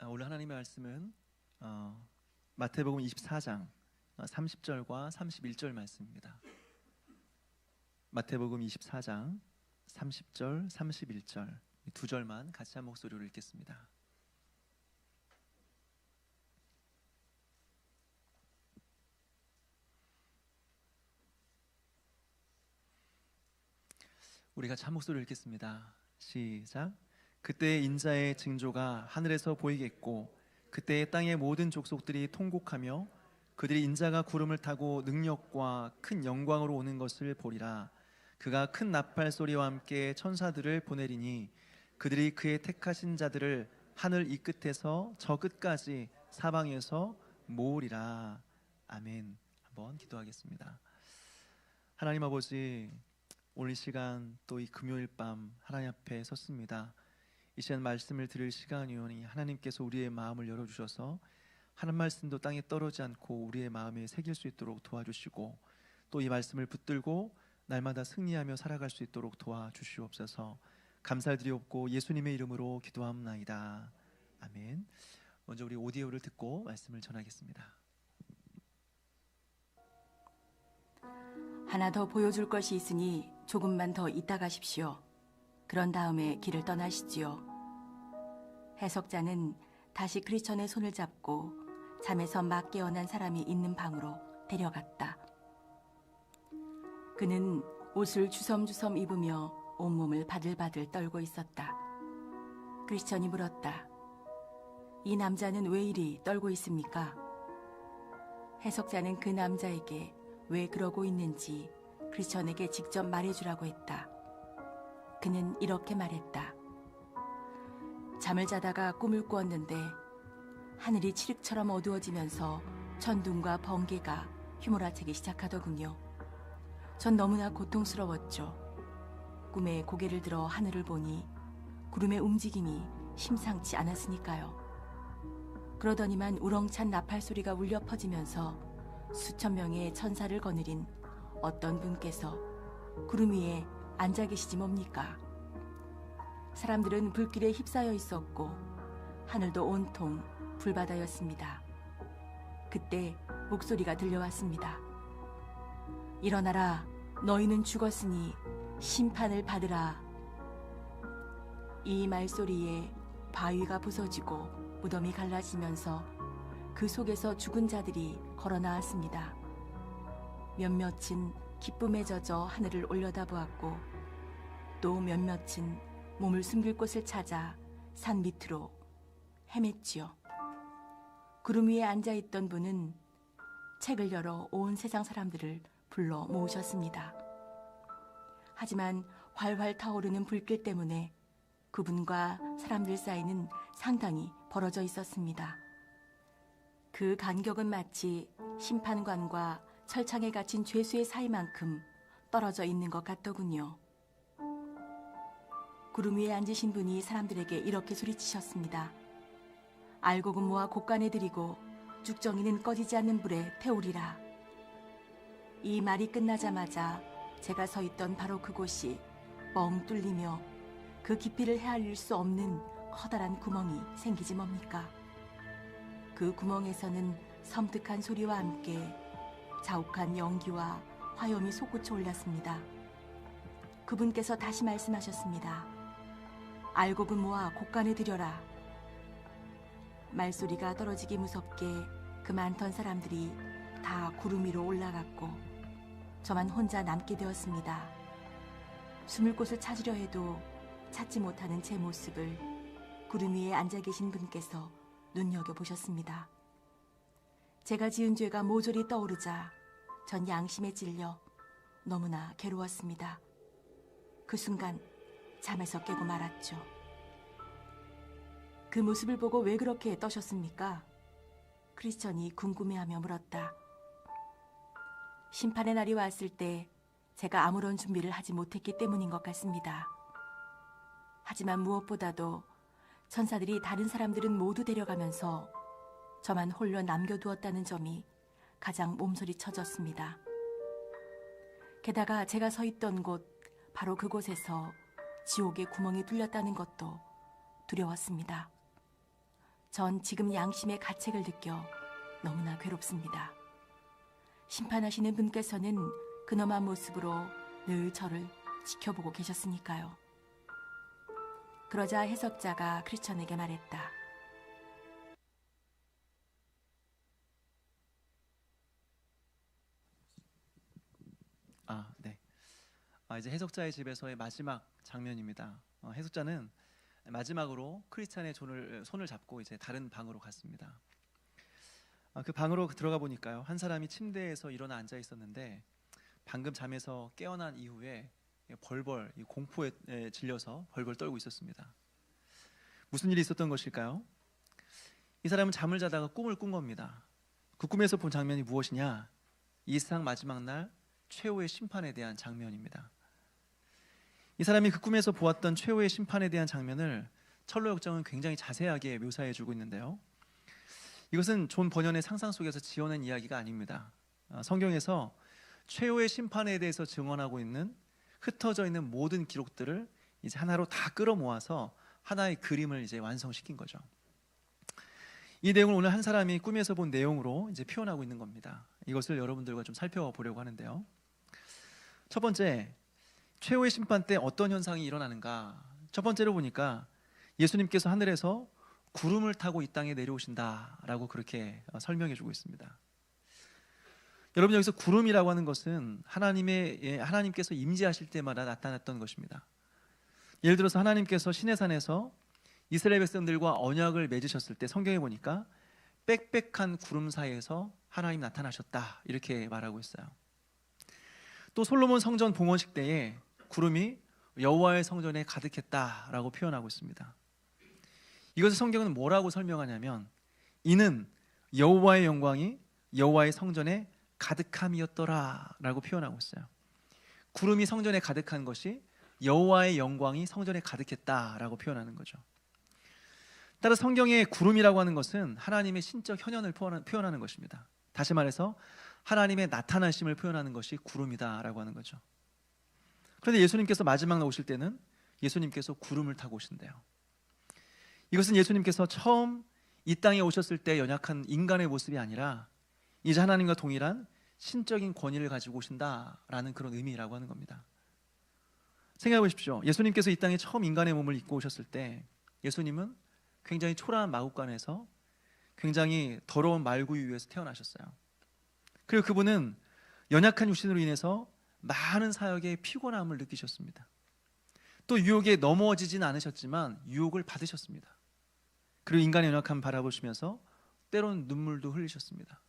오늘 하나님의 말씀은 마태복음 24장 30절과 31절 말씀입니다. 마태복음 24장 30절, 31절 두 절만 같이 한 목소리로 읽겠습니다. 우리가 한 목소리로 읽겠습니다. 시작. 그때 인자의 징조가 하늘에서 보이겠고 그때 땅의 모든 족속들이 통곡하며 그들이 인자가 구름을 타고 능력과 큰 영광으로 오는 것을 보리라. 그가 큰 나팔 소리와 함께 천사들을 보내리니 그들이 그의 택하신 자들을 하늘 이 끝에서 저 끝까지 사방에서 모으리라. 아멘. 한번 기도하겠습니다. 하나님 아버지, 오늘 이 시간 또 이 금요일 밤 하나님 앞에 섰습니다. 이 시간 말씀을 들을 시간이오니 하나님께서 우리의 마음을 열어주셔서 하는 말씀도 땅에 떨어지지 않고 우리의 마음에 새길 수 있도록 도와주시고 또 이 말씀을 붙들고 날마다 승리하며 살아갈 수 있도록 도와주시옵소서. 감사드리옵고 예수님의 이름으로 기도합나이다. 아멘. 먼저 우리 오디오를 듣고 말씀을 전하겠습니다. 하나 더 보여줄 것이 있으니 조금만 더 있다 가십시오. 그런 다음에 길을 떠나시지요. 해석자는 다시 크리스천의 손을 잡고 잠에서 막 깨어난 사람이 있는 방으로 데려갔다. 그는 옷을 주섬주섬 입으며 온몸을 바들바들 떨고 있었다. 크리스천이 물었다. 이 남자는 왜 이리 떨고 있습니까? 해석자는 그 남자에게 왜 그러고 있는지 크리스천에게 직접 말해주라고 했다. 그는 이렇게 말했다. 잠을 자다가 꿈을 꾸었는데 하늘이 칠흑처럼 어두워지면서 천둥과 번개가 휘몰아치기 시작하더군요. 전 너무나 고통스러웠죠. 꿈에 고개를 들어 하늘을 보니 구름의 움직임이 심상치 않았으니까요. 그러더니만 우렁찬 나팔 소리가 울려 퍼지면서 수천 명의 천사를 거느린 어떤 분께서 구름 위에 앉아 계시지 뭡니까? 사람들은 불길에 휩싸여 있었고 하늘도 온통 불바다였습니다. 그때 목소리가 들려왔습니다. 일어나라, 너희는 죽었으니 심판을 받으라. 이 말소리에 바위가 부서지고 무덤이 갈라지면서 그 속에서 죽은 자들이 걸어 나왔습니다. 몇몇은 기쁨에 젖어 하늘을 올려다보았고 또 몇몇은 몸을 숨길 곳을 찾아 산 밑으로 헤맸지요. 구름 위에 앉아있던 분은 책을 열어 온 세상 사람들을 불러 모으셨습니다. 하지만 활활 타오르는 불길 때문에 그분과 사람들 사이는 상당히 벌어져 있었습니다. 그 간격은 마치 심판관과 철창에 갇힌 죄수의 사이만큼 떨어져 있는 것 같더군요. 구름 위에 앉으신 분이 사람들에게 이렇게 소리치셨습니다. 알곡은 모아 곡간에 들이고 쭉정이는 꺼지지 않는 불에 태우리라. 이 말이 끝나자마자 제가 서 있던 바로 그곳이 뻥 뚫리며 그 깊이를 헤아릴 수 없는 커다란 구멍이 생기지 뭡니까? 그 구멍에서는 섬뜩한 소리와 함께 자욱한 연기와 화염이 솟구쳐 올랐습니다. 그분께서 다시 말씀하셨습니다. 알곡은 모아 곡간에 들여라. 말소리가 떨어지기 무섭게 그 많던 사람들이 다 구름 위로 올라갔고 저만 혼자 남게 되었습니다. 숨을 곳을 찾으려 해도 찾지 못하는 제 모습을 구름 위에 앉아 계신 분께서 눈여겨보셨습니다. 제가 지은 죄가 모조리 떠오르자 전 양심에 찔려 너무나 괴로웠습니다. 그 순간 잠에서 깨고 말았죠. 그 모습을 보고 왜 그렇게 떠셨습니까? 크리스천이 궁금해하며 물었다. 심판의 날이 왔을 때 제가 아무런 준비를 하지 못했기 때문인 것 같습니다. 하지만 무엇보다도 천사들이 다른 사람들은 모두 데려가면서 저만 홀로 남겨두었다는 점이 가장 몸소리쳐졌습니다. 게다가 제가 서 있던 곳, 바로 그곳에서 지옥의 구멍이 뚫렸다는 것도 두려웠습니다. 전 지금 양심의 가책을 느껴 너무나 괴롭습니다. 심판하시는 분께서는 근엄한 모습으로 늘 저를 지켜보고 계셨으니까요. 그러자 해석자가 크리스천에게 말했다. 네. 이제 해석자의 집에서의 마지막 장면입니다. 해석자는 마지막으로 크리스찬의 손을 잡고 이제 다른 방으로 갔습니다. 그 방으로 들어가 보니까요, 한 사람이 침대에서 일어나 앉아 있었는데 방금 잠에서 깨어난 이후에 벌벌 공포에 질려서 벌벌 떨고 있었습니다. 무슨 일이 있었던 것일까요? 이 사람은 잠을 자다가 꿈을 꾼 겁니다. 그 꿈에서 본 장면이 무엇이냐? 이 세상 마지막 날 최후의 심판에 대한 장면입니다. 이 사람이 그 꿈에서 보았던 최후의 심판에 대한 장면을 철로 역정은 굉장히 자세하게 묘사해 주고 있는데요. 이것은 존 버년의 상상 속에서 지어낸 이야기가 아닙니다. 성경에서 최후의 심판에 대해서 증언하고 있는 흩어져 있는 모든 기록들을 이제 하나로 다 끌어모아서 하나의 그림을 이제 완성시킨 거죠. 이 내용을 오늘 한 사람이 꿈에서 본 내용으로 이제 표현하고 있는 겁니다. 이것을 여러분들과 좀 살펴보려고 하는데요. 첫 번째, 최후의 심판 때 어떤 현상이 일어나는가? 첫 번째로 보니까 예수님께서 하늘에서 구름을 타고 이 땅에 내려오신다라고 그렇게 설명해 주고 있습니다. 여러분, 여기서 구름이라고 하는 것은 하나님께서 임재하실 때마다 나타났던 것입니다. 예를 들어서 하나님께서 시내산에서 이스라엘 백성들과 언약을 맺으셨을 때 성경에 보니까 빽빽한 구름 사이에서 하나님 나타나셨다 이렇게 말하고 있어요. 또 솔로몬 성전 봉헌식 때에 구름이 여호와의 성전에 가득했다라고 표현하고 있습니다. 이것을 성경은 뭐라고 설명하냐면 이는 여호와의 영광이 여호와의 성전에 가득함이었더라라고 표현하고 있어요. 구름이 성전에 가득한 것이 여호와의 영광이 성전에 가득했다라고 표현하는 거죠. 따라 성경의 구름이라고 하는 것은 하나님의 신적 현현을 표현하는 것입니다. 다시 말해서 하나님의 나타나심을 표현하는 것이 구름이다라고 하는 거죠. 그런데 예수님께서 마지막 오실 때는 예수님께서 구름을 타고 오신대요. 이것은 예수님께서 처음 이 땅에 오셨을 때 연약한 인간의 모습이 아니라 이제 하나님과 동일한 신적인 권위를 가지고 오신다라는 그런 의미라고 하는 겁니다. 생각해 보십시오. 예수님께서 이 땅에 처음 인간의 몸을 입고 오셨을 때 예수님은 굉장히 초라한 마구간에서 굉장히 더러운 말구유 위에서 태어나셨어요. 그리고 그분은 연약한 육신으로 인해서 많은 사역에 피곤함을 느끼셨습니다. 또 유혹에 넘어지진 않으셨지만 유혹을 받으셨습니다. 그리고 인간의 연약함을 바라보시면서 때로는 눈물도 흘리셨습니다.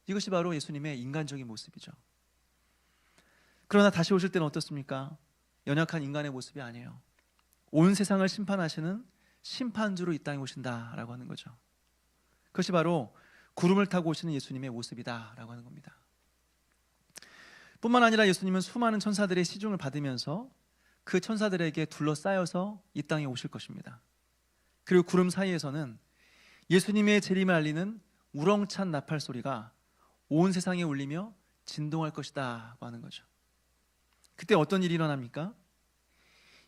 이것이 바로 예수님의 인간적인 모습이죠. 그러나 다시 오실 때는 어떻습니까? 연약한 인간의 모습이 아니에요. 온 세상을 심판하시는 심판주로 이 땅에 오신다라고 하는 거죠. 그것이 바로 구름을 타고 오시는 예수님의 모습이다라고 하는 겁니다. 뿐만 아니라 예수님은 수많은 천사들의 시중을 받으면서 그 천사들에게 둘러싸여서 이 땅에 오실 것입니다. 그리고 구름 사이에서는 예수님의 재림을 알리는 우렁찬 나팔 소리가 온 세상에 울리며 진동할 것이다고 하는 거죠. 그때 어떤 일이 일어납니까?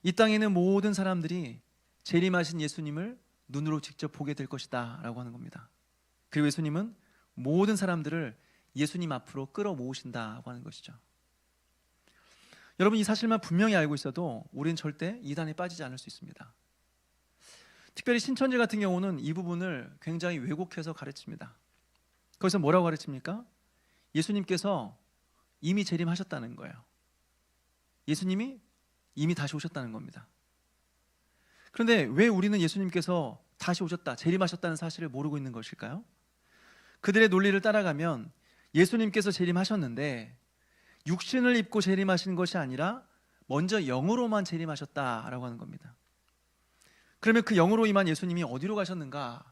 이 땅에 있는 모든 사람들이 재림하신 예수님을 눈으로 직접 보게 될 것이다 라고 하는 겁니다. 그리고 예수님은 모든 사람들을 예수님 앞으로 끌어모으신다고 하는 것이죠. 여러분, 이 사실만 분명히 알고 있어도 우리는 절대 이단에 빠지지 않을 수 있습니다. 특별히 신천지 같은 경우는 이 부분을 굉장히 왜곡해서 가르칩니다. 거기서 뭐라고 가르칩니까? 예수님께서 이미 재림하셨다는 거예요. 예수님이 이미 다시 오셨다는 겁니다. 그런데 왜 우리는 예수님께서 다시 오셨다, 재림하셨다는 사실을 모르고 있는 것일까요? 그들의 논리를 따라가면 예수님께서 재림하셨는데 육신을 입고 재림하신 것이 아니라 먼저 영으로만 재림하셨다라고 하는 겁니다. 그러면 그 영으로 임한 예수님이 어디로 가셨는가?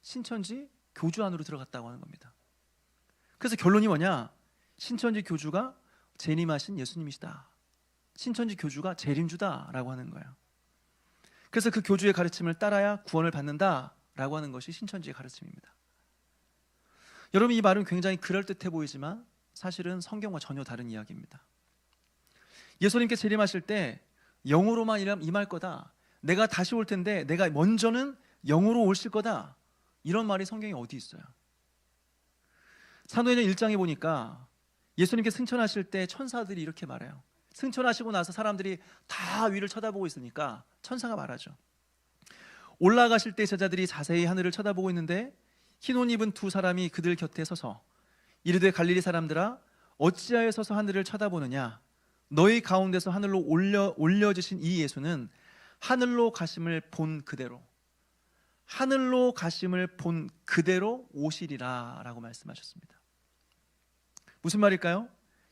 신천지 교주 안으로 들어갔다고 하는 겁니다. 그래서 결론이 뭐냐? 신천지 교주가 재림하신 예수님이시다. 신천지 교주가 재림주다라고 하는 거예요. 그래서 그 교주의 가르침을 따라야 구원을 받는다라고 하는 것이 신천지의 가르침입니다. 여러분, 이 말은 굉장히 그럴듯해 보이지만 사실은 성경과 전혀 다른 이야기입니다. 예수님께 재림하실 때 영으로만 임할 거다. 내가 다시 올 텐데 내가 먼저는 영으로 오실 거다. 이런 말이 성경에 어디 있어요? 사도행전 1장에 보니까 예수님께 승천하실 때 천사들이 이렇게 말해요. 승천하시고 나서 사람들이 다 위를 쳐다보고 있으니까 천사가 말하죠. 올라가실 때 제자들이 자세히 하늘을 쳐다보고 있는데 흰 옷 입은 두 사람이 그들 곁에 서서 이르되 갈릴리 사람들아 어찌하여 서서 하늘을 쳐다보느냐 너희 가운데서 하늘로 올려지신 이 예수는 하늘로 가심을 본 그대로 오시리라 라고 말씀하셨습니다. 무슨 말일까요?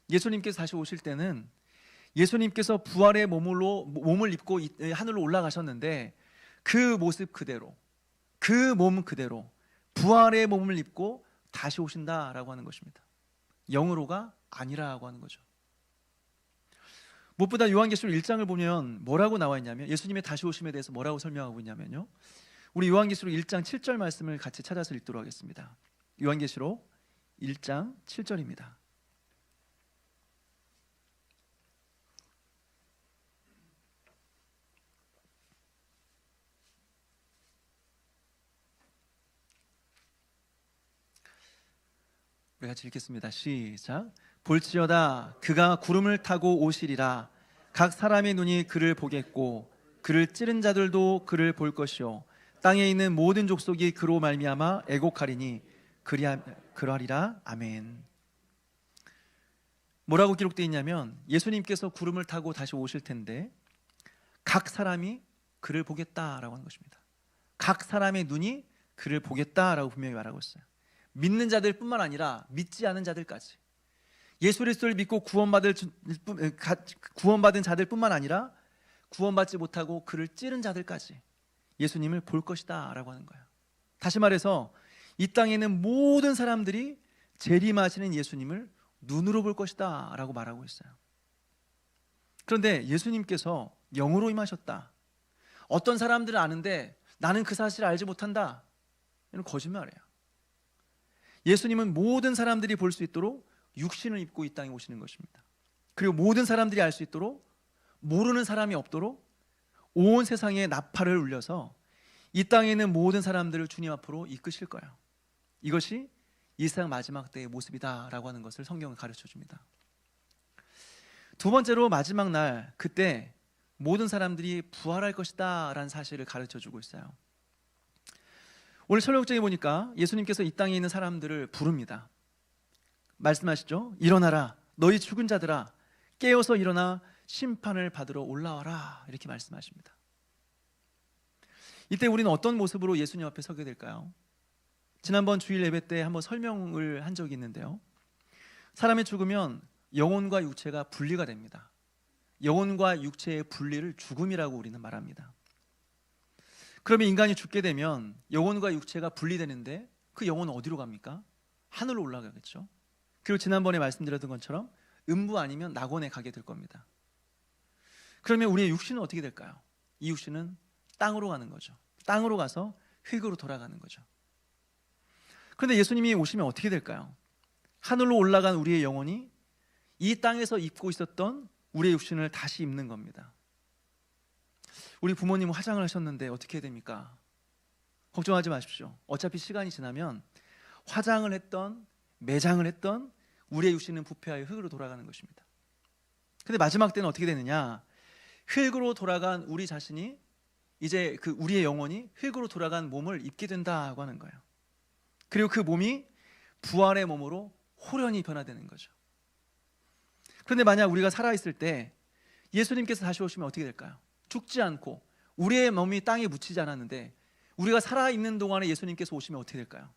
예수님께서 다시 오실 때는 예수님께서 부활의 몸을 입고 하늘로 올라가셨는데 그 모습 그대로, 그 몸 그대로 부활의 몸을 입고 다시 오신다라고 하는 것입니다. 영으로가 아니라고 하는 거죠. 무엇보다 요한계시록 1장을 보면 뭐라고 나와 있냐면 예수님의 다시 오심에 대해서 뭐라고 설명하고 있냐면요, 우리 요한계시록 1장 7절 말씀을 같이 찾아서 읽도록 하겠습니다. 요한계시록 1장 7절입니다. 우리 같이 읽겠습니다. 시작. 볼지어다 그가 구름을 타고 오시리라. 각 사람의 눈이 그를 보겠고 그를 찌른 자들도 그를 볼 것이요 땅에 있는 모든 족속이 그로 말미암아 애곡하리니 그러하리라. 아멘. 뭐라고 기록되어 있냐면 예수님께서 구름을 타고 다시 오실 텐데 각 사람이 그를 보겠다라고 하는 것입니다. 각 사람의 눈이 그를 보겠다라고 분명히 말하고 있어요. 믿는 자들뿐만 아니라 믿지 않은 자들까지, 예수 그리스도를 믿고 구원받은 자들뿐만 아니라 구원받지 못하고 그를 찌른 자들까지 예수님을 볼 것이다 라고 하는 거예요. 다시 말해서 이 땅에 있는 모든 사람들이 재림하시는 예수님을 눈으로 볼 것이다 라고 말하고 있어요. 그런데 예수님께서 영으로 임하셨다, 어떤 사람들은 아는데 나는 그 사실을 알지 못한다, 이건 거짓말이에요. 예수님은 모든 사람들이 볼 수 있도록 육신을 입고 이 땅에 오시는 것입니다. 그리고 모든 사람들이 알 수 있도록, 모르는 사람이 없도록 온 세상에 나팔을 울려서 이 땅에 있는 모든 사람들을 주님 앞으로 이끄실 거예요. 이것이 이 세상 마지막 때의 모습이다라고 하는 것을 성경은 가르쳐 줍니다. 두 번째로 마지막 날, 그때 모든 사람들이 부활할 것이다 라는 사실을 가르쳐 주고 있어요. 오늘 철로역정에 보니까 예수님께서 이 땅에 있는 사람들을 부릅니다. 말씀하시죠. 일어나라 너희 죽은 자들아, 깨어서 일어나 심판을 받으러 올라와라, 이렇게 말씀하십니다. 이때 우리는 어떤 모습으로 예수님 앞에 서게 될까요? 지난번 주일 예배 때 한번 설명을 한 적이 있는데요, 사람이 죽으면 영혼과 육체가 분리가 됩니다. 영혼과 육체의 분리를 죽음이라고 우리는 말합니다. 그러면 인간이 죽게 되면 영혼과 육체가 분리되는데 그 영혼은 어디로 갑니까? 하늘로 올라가겠죠. 그리고 지난번에 말씀드렸던 것처럼 음부 아니면 낙원에 가게 될 겁니다. 그러면 우리의 육신은 어떻게 될까요? 이 육신은 땅으로 가는 거죠. 땅으로 가서 흙으로 돌아가는 거죠. 그런데 예수님이 오시면 어떻게 될까요? 하늘로 올라간 우리의 영혼이 이 땅에서 입고 있었던 우리의 육신을 다시 입는 겁니다. 우리 부모님은 화장을 하셨는데 어떻게 해야 됩니까? 걱정하지 마십시오. 어차피 시간이 지나면 화장을 했던, 매장을 했던 우리의 육신은 부패하여 흙으로 돌아가는 것입니다. 근데 마지막 때는 어떻게 되느냐? 흙으로 돌아간 우리 자신이 이제 우리의 영혼이 흙으로 돌아간 몸을 입게 된다고 하는 거예요. 그리고 그 몸이 부활의 몸으로 호련히 변화되는 거죠. 그런데 만약 우리가 살아있을 때 예수님께서 다시 오시면 어떻게 될까요? 죽지 않고 우리의 몸이 땅에 묻히지 않았는데 우리가 살아있는 동안에 예수님께서 오시면 어떻게 될까요?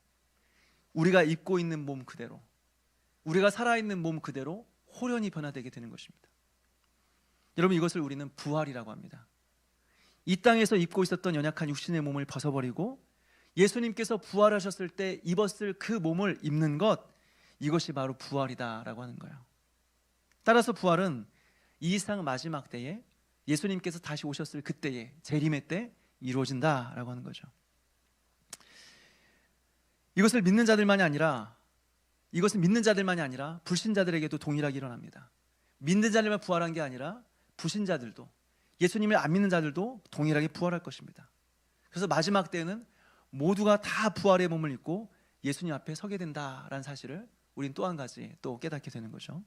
우리가 입고 있는 몸 그대로, 우리가 살아있는 몸 그대로 호련히 변화되게 되는 것입니다. 여러분, 이것을 우리는 부활이라고 합니다. 이 땅에서 입고 있었던 연약한 육신의 몸을 벗어버리고 예수님께서 부활하셨을 때 입었을 그 몸을 입는 것, 이것이 바로 부활이다라고 하는 거예요. 따라서 부활은 이 세상 마지막 때에 예수님께서 다시 오셨을 그때에, 재림의 때 이루어진다라고 하는 거죠. 이것은 믿는 자들만이 아니라 불신자들에게도 동일하게 일어납니다. 믿는 자들만 부활한 게 아니라 불신자들도, 예수님을 안 믿는 자들도 동일하게 부활할 것입니다. 그래서 마지막 때에는 모두가 다 부활의 몸을 입고 예수님 앞에 서게 된다라는 사실을 우린 또 한 가지 또 깨닫게 되는 거죠.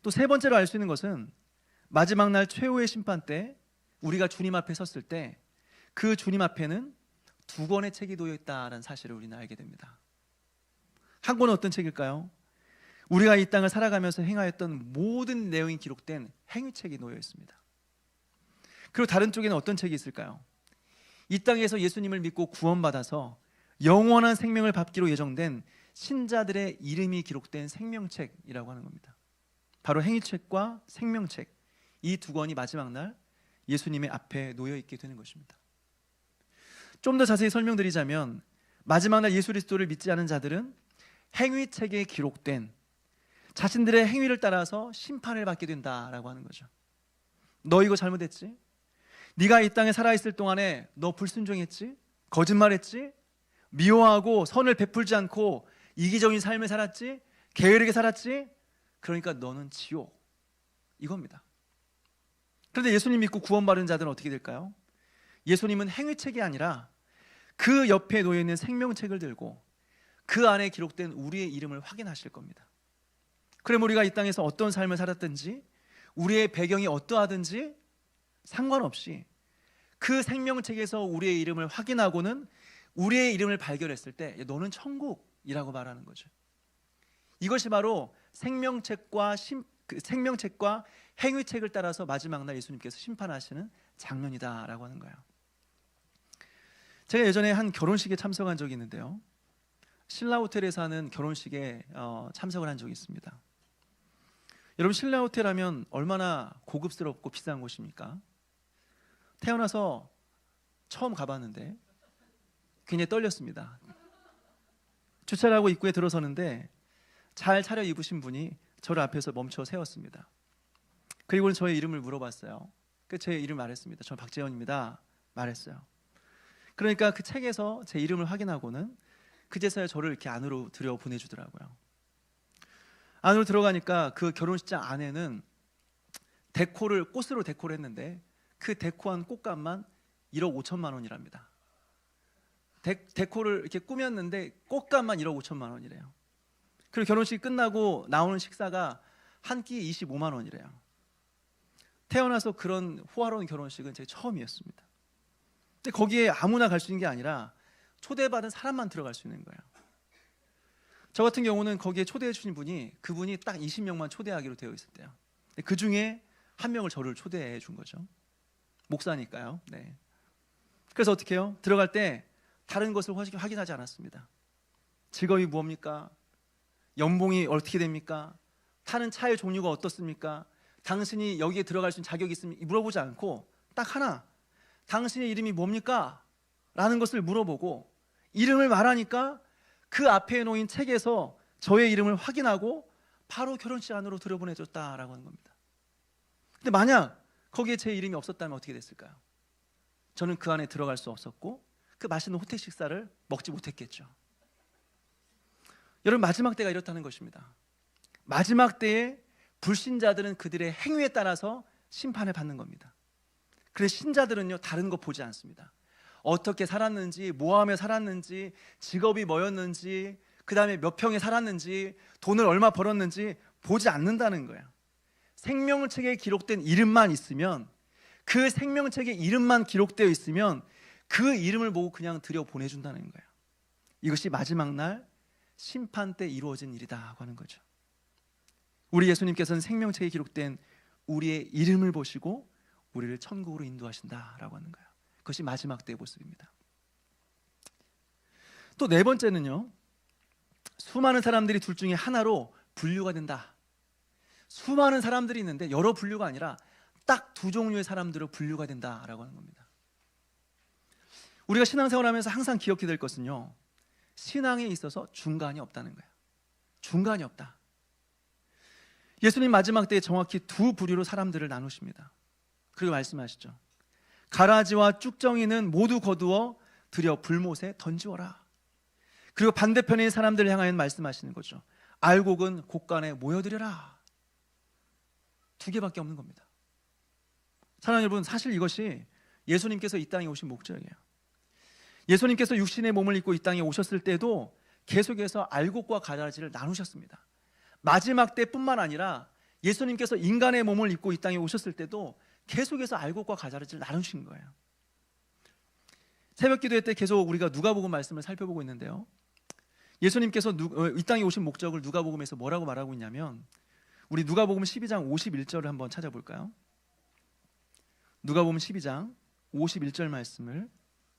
또 세 번째로 알 수 있는 것은 마지막 날 최후의 심판 때 우리가 주님 앞에 섰을 때 그 주님 앞에는 두 권의 책이 놓여 있다라는 사실을 우리는 알게 됩니다. 한 권은 어떤 책일까요? 우리가 이 땅을 살아가면서 행하였던 모든 내용이 기록된 행위책이 놓여 있습니다. 그리고 다른 쪽에는 어떤 책이 있을까요? 이 땅에서 예수님을 믿고 구원받아서 영원한 생명을 받기로 예정된 신자들의 이름이 기록된 생명책이라고 하는 겁니다. 바로 행위책과 생명책, 이 두 권이 마지막 날 예수님의 앞에 놓여 있게 되는 것입니다. 좀 더 자세히 설명드리자면 마지막 날 예수 그리스도를 믿지 않은 자들은 행위책에 기록된 자신들의 행위를 따라서 심판을 받게 된다라고 하는 거죠. 너 이거 잘못했지? 네가 이 땅에 살아있을 동안에 너 불순종했지? 거짓말했지? 미워하고 선을 베풀지 않고 이기적인 삶을 살았지? 게으르게 살았지? 그러니까 너는 지옥, 이겁니다. 그런데 예수님 믿고 구원받은 자들은 어떻게 될까요? 예수님은 행위책이 아니라 그 옆에 놓여있는 생명책을 들고 그 안에 기록된 우리의 이름을 확인하실 겁니다. 그럼 우리가 이 땅에서 어떤 삶을 살았든지 우리의 배경이 어떠하든지 상관없이 그 생명책에서 우리의 이름을 확인하고는 우리의 이름을 발견했을 때 너는 천국이라고 말하는 거죠. 이것이 바로 생명책과 행위책을 따라서 마지막 날 예수님께서 심판하시는 장면이다라고 하는 거예요. 제가 예전에 한 결혼식에 참석한 적이 있는데요, 신라 호텔에서 하는 결혼식에 참석을 한 적이 있습니다. 여러분, 신라 호텔 하면 얼마나 고급스럽고 비싼 곳입니까? 태어나서 처음 가봤는데 굉장히 떨렸습니다. 주차를 하고 입구에 들어서는데 잘 차려입으신 분이 저를 앞에서 멈춰 세웠습니다. 그리고는 저의 이름을 물어봤어요. 제 이름 말했습니다. 저는 박재현입니다 말했어요. 그러니까 그 책에서 제 이름을 확인하고는 그제서야 저를 이렇게 안으로 들여 보내주더라고요. 안으로 들어가니까 그 결혼식장 안에는 꽃으로 데코를 했는데 그 데코한 꽃값만 1억 5천만 원이랍니다. 데코를 이렇게 꾸몄는데 꽃값만 1억 5천만 원이래요. 그리고 결혼식이 끝나고 나오는 식사가 한 끼 25만 원이래요. 태어나서 그런 호화로운 결혼식은 제 처음이었습니다. 근데 거기에 아무나 갈 수 있는 게 아니라 초대받은 사람만 들어갈 수 있는 거예요. 저 같은 경우는 거기에 초대해 주신 그분이 딱 20명만 초대하기로 되어 있었대요. 그 중에 한 명을 저를 초대해 준 거죠. 목사니까요. 네. 그래서 어떻게 해요? 들어갈 때 다른 것을 확인하지 않았습니다. 직업이 뭡니까? 연봉이 어떻게 됩니까? 타는 차의 종류가 어떻습니까? 당신이 여기에 들어갈 수 있는 자격이 있습니까? 물어보지 않고 딱 하나, 당신의 이름이 뭡니까? 라는 것을 물어보고 이름을 말하니까 그 앞에 놓인 책에서 저의 이름을 확인하고 바로 결혼식 안으로 들여보내줬다라고 하는 겁니다. 근데 만약 거기에 제 이름이 없었다면 어떻게 됐을까요? 저는 그 안에 들어갈 수 없었고 그 맛있는 호텔 식사를 먹지 못했겠죠. 여러분, 마지막 때가 이렇다는 것입니다. 마지막 때에 불신자들은 그들의 행위에 따라서 심판을 받는 겁니다. 그래서 신자들은요, 다른 거 보지 않습니다. 어떻게 살았는지, 뭐하며 살았는지, 직업이 뭐였는지, 그 다음에 몇 평에 살았는지, 돈을 얼마 벌었는지 보지 않는다는 거예요. 생명책에 기록된 이름만 있으면, 그 생명책에 이름만 기록되어 있으면 그 이름을 보고 그냥 들여보내준다는 거예요. 이것이 마지막 날 심판 때 이루어진 일이다 하는 거죠. 우리 예수님께서는 생명책에 기록된 우리의 이름을 보시고 우리를 천국으로 인도하신다라고 하는 거예요. 그것이 마지막 때의 모습입니다. 또 네 번째는요, 수많은 사람들이 둘 중에 하나로 분류가 된다. 수많은 사람들이 있는데 여러 분류가 아니라 딱 두 종류의 사람들로 분류가 된다라고 하는 겁니다. 우리가 신앙생활하면서 항상 기억해야 될 것은요, 신앙에 있어서 중간이 없다는 거예요. 중간이 없다. 예수님 마지막 때에 정확히 두 부류로 사람들을 나누십니다. 그리고 말씀하시죠. 가라지와 쭉정이는 모두 거두어 들여 불못에 던지어라. 그리고 반대편에 있는 사람들을 향하여 말씀하시는 거죠. 알곡은 곳간에 모여들여라. 두 개밖에 없는 겁니다. 사랑하는 여러분, 사실 이것이 예수님께서 이 땅에 오신 목적이에요. 예수님께서 육신의 몸을 입고 이 땅에 오셨을 때도 계속해서 알곡과 가라지를 나누셨습니다. 마지막 때뿐만 아니라 예수님께서 인간의 몸을 입고 이 땅에 오셨을 때도 계속해서 알곡과 가라지를 나누신 거예요. 새벽 기도회 때 계속 우리가 누가복음 말씀을 살펴보고 있는데요, 예수님께서 이 땅에 오신 목적을 누가복음에서 뭐라고 말하고 있냐면, 우리 누가복음 12장 51절을 한번 찾아볼까요? 누가복음 12장 51절 말씀을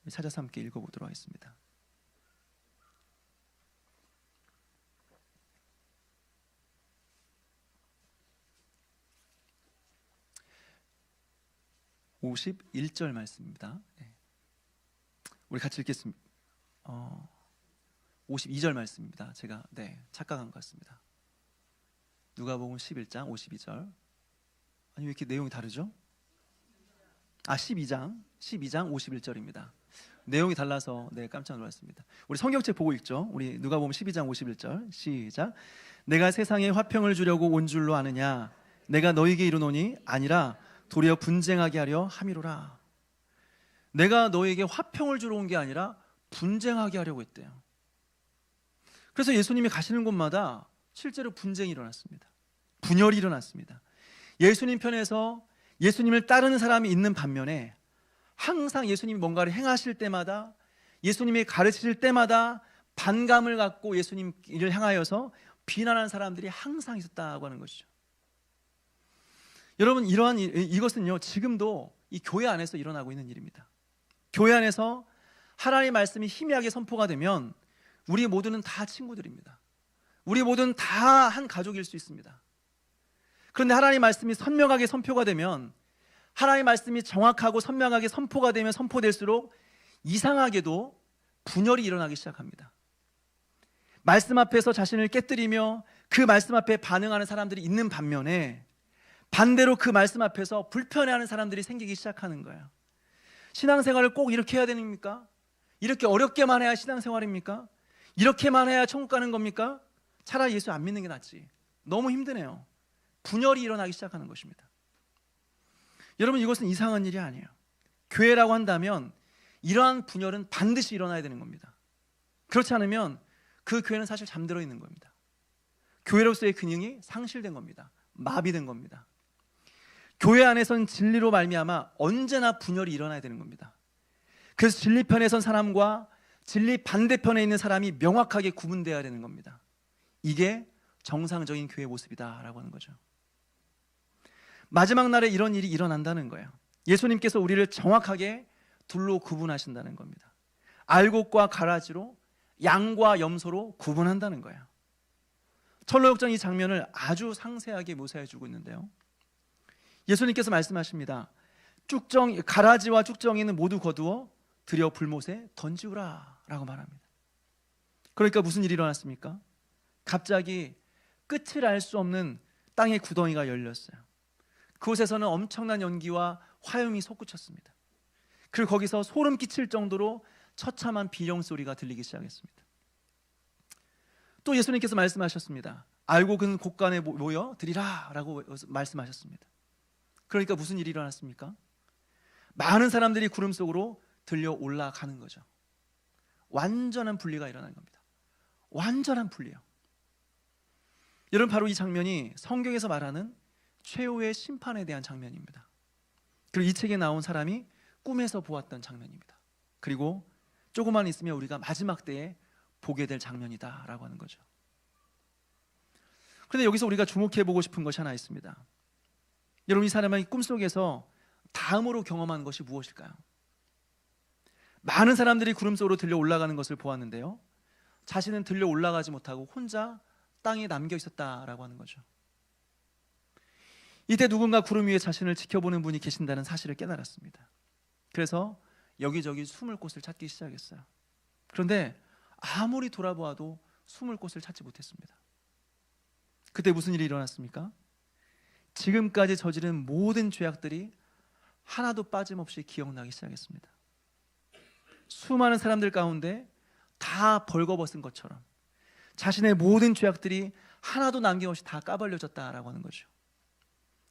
찾아서 함께 읽어보도록 하겠습니다. (51절) 말씀입니다. 우리 같이 읽겠습니다. 52절 말씀입니다. 제가 착각한 것 같습니다. 누가복음 11장 52절. 아니, 왜 이렇게 내용이 다르죠? 12장 51절입니다. 내용이 달라서 깜짝 놀랐습니다. 우리 성경책 보고 읽죠. 우리 누가복음 12장 51절 시작. 내가 세상에 화평을 주려고 온 줄로 아느냐? 내가 너희에게 이르노니 아니라 도리어 분쟁하게 하려 함이로라. 내가 너희에게 화평을 주러 온 게 아니라 분쟁하게 하려고 했대요. 그래서 예수님이 가시는 곳마다 실제로 분쟁이 일어났습니다. 분열이 일어났습니다. 예수님 편에서 예수님을 따르는 사람이 있는 반면에 항상 예수님이 뭔가를 행하실 때마다, 예수님이 가르치실 때마다 반감을 갖고 예수님을 향하여서 비난하는 사람들이 항상 있었다고 하는 것이죠. 여러분, 이것은요, 지금도 이 교회 안에서 일어나고 있는 일입니다. 교회 안에서 하나님의 말씀이 희미하게 선포가 되면 우리 모두는 다 친구들입니다. 우리 모두는 다 한 가족일 수 있습니다. 그런데 하나님의 말씀이 선명하게 선포가 되면, 하나님의 말씀이 정확하고 선명하게 선포가 되면 선포될수록 이상하게도 분열이 일어나기 시작합니다. 말씀 앞에서 자신을 깨뜨리며 그 말씀 앞에 반응하는 사람들이 있는 반면에, 반대로 그 말씀 앞에서 불편해하는 사람들이 생기기 시작하는 거예요. 신앙생활을 꼭 이렇게 해야 됩니까? 이렇게 어렵게만 해야 신앙생활입니까? 이렇게만 해야 천국 가는 겁니까? 차라리 예수 안 믿는 게 낫지. 너무 힘드네요. 분열이 일어나기 시작하는 것입니다. 여러분, 이것은 이상한 일이 아니에요. 교회라고 한다면 이러한 분열은 반드시 일어나야 되는 겁니다. 그렇지 않으면 그 교회는 사실 잠들어 있는 겁니다. 교회로서의 기능이 상실된 겁니다. 마비된 겁니다. 교회 안에선 진리로 말미암아 언제나 분열이 일어나야 되는 겁니다. 그래서 진리편에 선 사람과 진리 반대편에 있는 사람이 명확하게 구분되어야 되는 겁니다. 이게 정상적인 교회 모습이다라고 하는 거죠. 마지막 날에 이런 일이 일어난다는 거예요. 예수님께서 우리를 정확하게 둘로 구분하신다는 겁니다. 알곡과 가라지로, 양과 염소로 구분한다는 거예요. 철로역정 이 장면을 아주 상세하게 묘사해주고 있는데요, 예수님께서 말씀하십니다. 가라지와 쭉정이는 모두 거두어 들여 불못에 던지우라 라고 말합니다. 그러니까 무슨 일이 일어났습니까? 갑자기 끝을 알 수 없는 땅의 구덩이가 열렸어요. 그곳에서는 엄청난 연기와 화염이 솟구쳤습니다. 그리고 거기서 소름 끼칠 정도로 처참한 비명소리가 들리기 시작했습니다. 또 예수님께서 말씀하셨습니다. 알곡은 곳간에 모여 드리라 라고 말씀하셨습니다. 그러니까 무슨 일이 일어났습니까? 많은 사람들이 구름 속으로 들려 올라가는 거죠. 완전한 분리가 일어난 겁니다. 완전한 분리요. 여러분, 바로 이 장면이 성경에서 말하는 최후의 심판에 대한 장면입니다. 그리고 이 책에 나온 사람이 꿈에서 보았던 장면입니다. 그리고 조금만 있으면 우리가 마지막 때에 보게 될 장면이다 라고 하는 거죠. 그런데 여기서 우리가 주목해 보고 싶은 것이 하나 있습니다. 여러분, 이 사람의 꿈속에서 다음으로 경험한 것이 무엇일까요? 많은 사람들이 구름 속으로 들려 올라가는 것을 보았는데요, 자신은 들려 올라가지 못하고 혼자 땅에 남겨 있었다라고 하는 거죠. 이때 누군가 구름 위에 자신을 지켜보는 분이 계신다는 사실을 깨달았습니다. 그래서 여기저기 숨을 곳을 찾기 시작했어요. 그런데 아무리 돌아보아도 숨을 곳을 찾지 못했습니다. 그때 무슨 일이 일어났습니까? 지금까지 저지른 모든 죄악들이 하나도 빠짐없이 기억나기 시작했습니다. 수많은 사람들 가운데 다 벌거벗은 것처럼 자신의 모든 죄악들이 하나도 남김없이 다 까발려졌다라고 하는 거죠.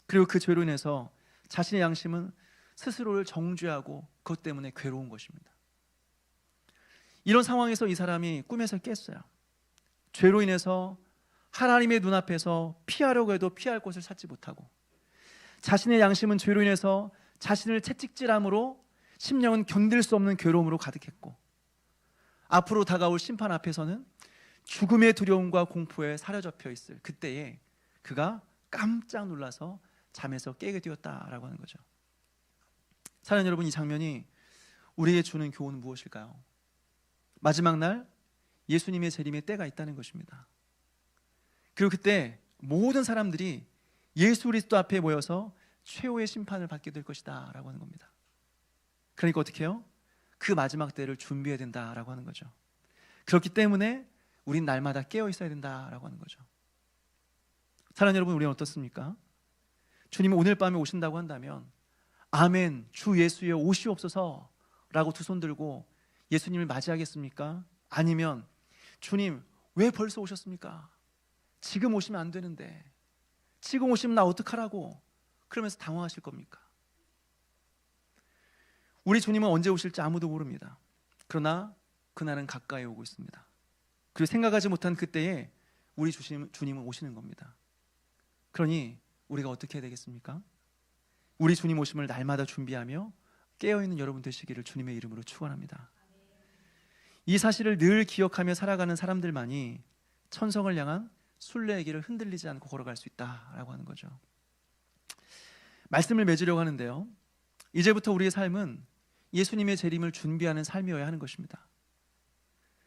그리고 그 죄로 인해서 자신의 양심은 스스로를 정죄하고 그것 때문에 괴로운 것입니다. 이런 상황에서 이 사람이 꿈에서 깼어요. 죄로 인해서 하나님의 눈앞에서 피하려고 해도 피할 곳을 찾지 못하고, 자신의 양심은 죄로 인해서 자신을 채찍질함으로 심령은 견딜 수 없는 괴로움으로 가득했고, 앞으로 다가올 심판 앞에서는 죽음의 두려움과 공포에 사로잡혀 있을 그때에 그가 깜짝 놀라서 잠에서 깨게 되었다라고 하는 거죠. 사랑하는 여러분, 이 장면이 우리에게 주는 교훈은 무엇일까요? 마지막 날 예수님의 재림의 때가 있다는 것입니다. 그리고 그때 모든 사람들이 예수 그리스도 앞에 모여서 최후의 심판을 받게 될 것이다 라고 하는 겁니다. 그러니까 어떻게 해요? 그 마지막 때를 준비해야 된다라고 하는 거죠. 그렇기 때문에 우린 날마다 깨어 있어야 된다라고 하는 거죠. 사랑하는 여러분, 우리는 어떻습니까? 주님은 오늘 밤에 오신다고 한다면 아멘, 주 예수여 오시옵소서 라고 두 손 들고 예수님을 맞이하겠습니까? 아니면 주님 왜 벌써 오셨습니까? 지금 오시면 안 되는데, 지금 오시면 나 어떡하라고 그러면서 당황하실 겁니까? 우리 주님은 언제 오실지 아무도 모릅니다. 그러나 그날은 가까이 오고 있습니다. 그리고 생각하지 못한 그때에 우리 주님은 오시는 겁니다. 그러니 우리가 어떻게 해야 되겠습니까? 우리 주님 오심을 날마다 준비하며 깨어있는 여러분 되시기를 주님의 이름으로 축원합니다. 이 사실을 늘 기억하며 살아가는 사람들만이 천성을 향한 순례의 길을 흔들리지 않고 걸어갈 수 있다라고 하는 거죠. 말씀을 맺으려고 하는데요, 이제부터 우리의 삶은 예수님의 재림을 준비하는 삶이어야 하는 것입니다.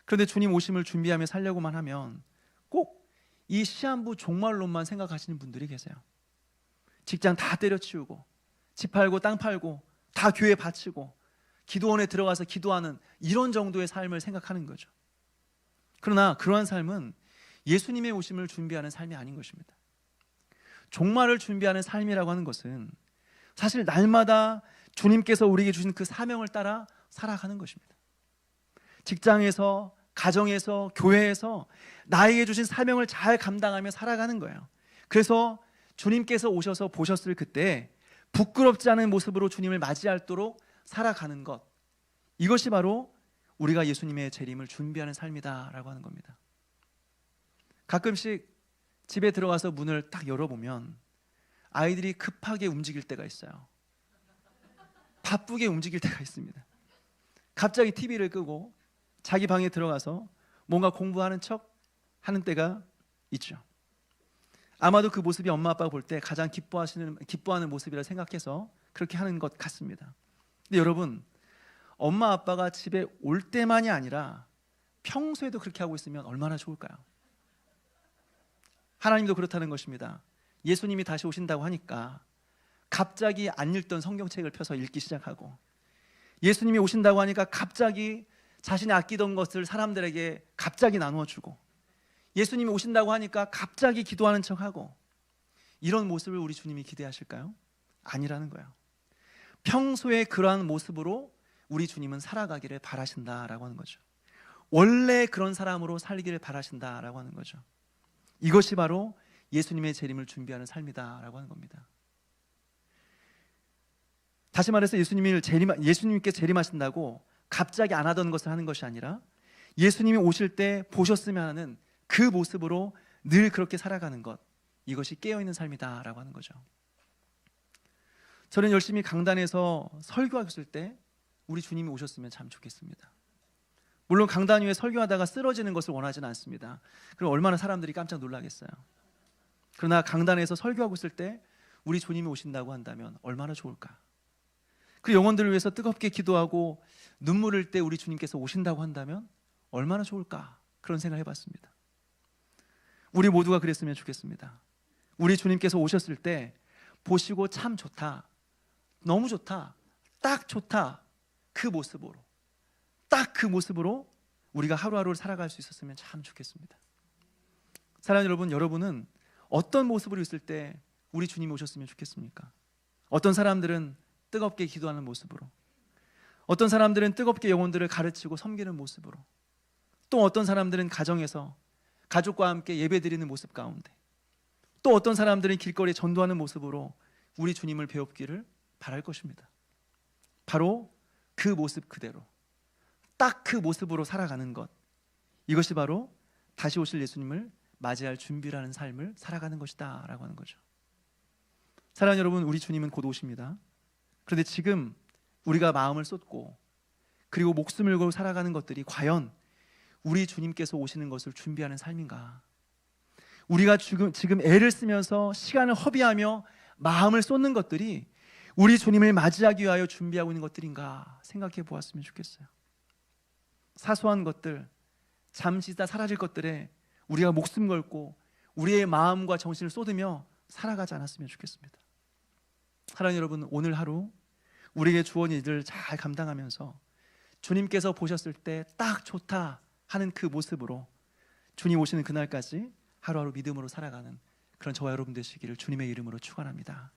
그런데 주님 오심을 준비하며 살려고만 하면 꼭 이 시한부 종말론만 생각하시는 분들이 계세요. 직장 다 때려치우고 집 팔고 땅 팔고 다 교회 바치고 기도원에 들어가서 기도하는 이런 정도의 삶을 생각하는 거죠. 그러나 그러한 삶은 예수님의 오심을 준비하는 삶이 아닌 것입니다. 종말을 준비하는 삶이라고 하는 것은 사실 날마다 주님께서 우리에게 주신 그 사명을 따라 살아가는 것입니다. 직장에서, 가정에서, 교회에서 나에게 주신 사명을 잘 감당하며 살아가는 거예요. 그래서 주님께서 오셔서 보셨을 그때 부끄럽지 않은 모습으로 주님을 맞이하도록 살아가는 것, 이것이 바로 우리가 예수님의 재림을 준비하는 삶이다라고 하는 겁니다. 가끔씩 집에 들어가서 문을 딱 열어보면 아이들이 급하게 움직일 때가 있어요. 바쁘게 움직일 때가 있습니다. 갑자기 TV를 끄고 자기 방에 들어가서 뭔가 공부하는 척 하는 때가 있죠. 아마도 그 모습이 엄마 아빠가 볼 때 가장 기뻐하는 모습이라 생각해서 그렇게 하는 것 같습니다. 근데 여러분, 엄마 아빠가 집에 올 때만이 아니라 평소에도 그렇게 하고 있으면 얼마나 좋을까요? 하나님도 그렇다는 것입니다. 예수님이 다시 오신다고 하니까 갑자기 안 읽던 성경책을 펴서 읽기 시작하고, 예수님이 오신다고 하니까 갑자기 자신이 아끼던 것을 사람들에게 갑자기 나누어 주고, 예수님이 오신다고 하니까 갑자기 기도하는 척하고, 이런 모습을 우리 주님이 기대하실까요? 아니라는 거예요. 평소에 그러한 모습으로 우리 주님은 살아가기를 바라신다라고 하는 거죠. 원래 그런 사람으로 살기를 바라신다라고 하는 거죠. 이것이 바로 예수님의 재림을 준비하는 삶이다라고 하는 겁니다. 다시 말해서 예수님께 재림하신다고 갑자기 안 하던 것을 하는 것이 아니라 예수님이 오실 때 보셨으면 하는 그 모습으로 늘 그렇게 살아가는 것, 이것이 깨어있는 삶이다라고 하는 거죠. 저는 열심히 강단에서 설교하고 있을 때 우리 주님이 오셨으면 참 좋겠습니다. 물론 강단 위에 설교하다가 쓰러지는 것을 원하지는 않습니다. 그럼 얼마나 사람들이 깜짝 놀라겠어요. 그러나 강단에서 설교하고 있을 때 우리 주님이 오신다고 한다면 얼마나 좋을까. 그 영혼들을 위해서 뜨겁게 기도하고 눈물 흘릴 때 우리 주님께서 오신다고 한다면 얼마나 좋을까, 그런 생각을 해봤습니다. 우리 모두가 그랬으면 좋겠습니다. 우리 주님께서 오셨을 때 보시고 참 좋다, 너무 좋다, 딱 좋다, 그 모습으로, 딱 그 모습으로 우리가 하루하루를 살아갈 수 있었으면 참 좋겠습니다. 사랑하는 여러분, 여러분은 어떤 모습으로 있을 때 우리 주님이 오셨으면 좋겠습니까? 어떤 사람들은 뜨겁게 기도하는 모습으로, 어떤 사람들은 뜨겁게 영혼들을 가르치고 섬기는 모습으로, 또 어떤 사람들은 가정에서 가족과 함께 예배드리는 모습 가운데, 또 어떤 사람들은 길거리에 전도하는 모습으로 우리 주님을 배웁기를 바랄 것입니다. 바로 그 모습 그대로 딱 그 모습으로 살아가는 것, 이것이 바로 다시 오실 예수님을 맞이할 준비라는 삶을 살아가는 것이다 라고 하는 거죠. 사랑하는 여러분, 우리 주님은 곧 오십니다. 그런데 지금 우리가 마음을 쏟고 그리고 목숨을 걸고 살아가는 것들이 과연 우리 주님께서 오시는 것을 준비하는 삶인가? 우리가 지금 애를 쓰면서 시간을 허비하며 마음을 쏟는 것들이 우리 주님을 맞이하기 위하여 준비하고 있는 것들인가 생각해 보았으면 좋겠어요. 사소한 것들, 잠시 있다 사라질 것들에 우리가 목숨 걸고 우리의 마음과 정신을 쏟으며 살아가지 않았으면 좋겠습니다. 사랑하는 여러분, 오늘 하루 우리에게 주어진 일을 잘 감당하면서 주님께서 보셨을 때 딱 좋다 하는 그 모습으로 주님 오시는 그날까지 하루하루 믿음으로 살아가는 그런 저와 여러분 되시기를 주님의 이름으로 축원합니다.